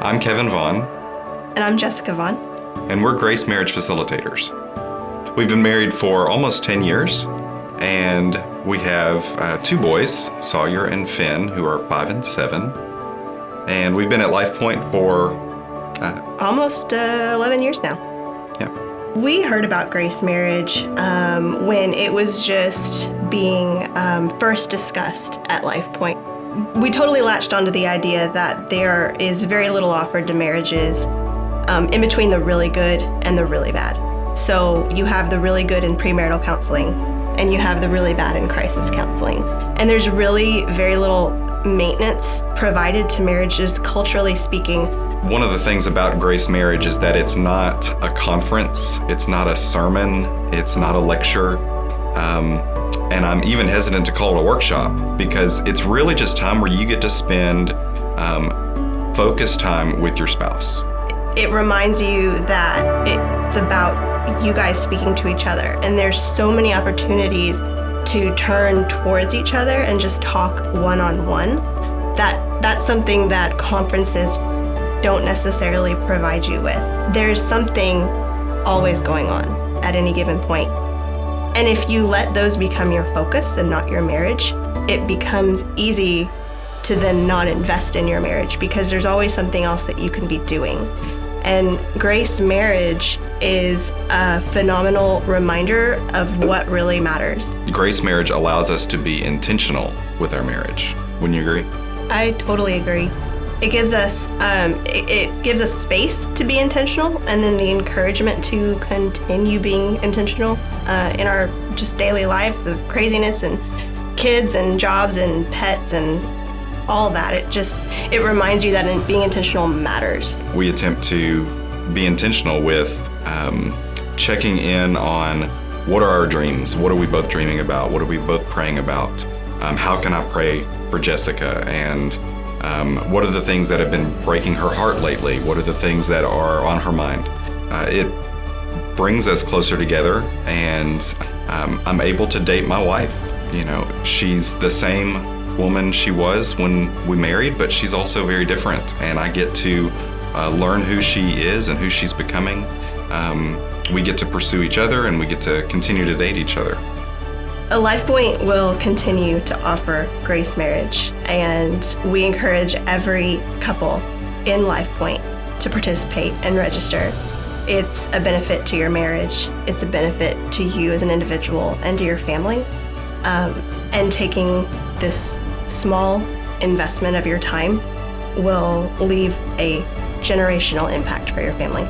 I'm Kevin Vaughn. And I'm Jessica Vaughn. And we're Grace Marriage Facilitators. We've been married for almost 10 years, and we have two boys, Sawyer and Finn, who are 5 and 7. And we've been at LifePoint for almost 11 years now. Yeah. We heard about Grace Marriage when it was just being first discussed at LifePoint. We totally latched onto the idea that there is very little offered to marriages in between the really good and the really bad. So you have the really good in premarital counseling, and you have the really bad in crisis counseling. And there's really very little maintenance provided to marriages, culturally speaking. One of the things about Grace Marriage is that it's not a conference, it's not a sermon, it's not a lecture. And I'm even hesitant to call it a workshop because it's really just time where you get to spend focused time with your spouse. It reminds you that it's about you guys speaking to each other, and there's so many opportunities to turn towards each other and just talk one-on-one. That's something that conferences don't necessarily provide you with. There's something always going on at any given point. And if you let those become your focus and not your marriage, it becomes easy to then not invest in your marriage because there's always something else that you can be doing. And Grace Marriage is a phenomenal reminder of what really matters. Grace Marriage allows us to be intentional with our marriage. Wouldn't you agree? I totally agree. It gives us space to be intentional, and then the encouragement to continue being intentional in our just daily lives of craziness and kids and jobs and pets and all of that. It reminds you that being intentional matters. We attempt to be intentional with checking in on what are our dreams, what are we both dreaming about, what are we both praying about, how can I pray for Jessica, and what are the things that have been breaking her heart lately? What are the things that are on her mind? It brings us closer together, and I'm able to date my wife. You know, she's the same woman she was when we married, but she's also very different, and I get to learn who she is and who she's becoming. We get to pursue each other, and we get to continue to date each other. LifePoint will continue to offer Grace Marriage, and we encourage every couple in LifePoint to participate and register. It's a benefit to your marriage. It's a benefit to you as an individual and to your family. And taking this small investment of your time will leave a generational impact for your family.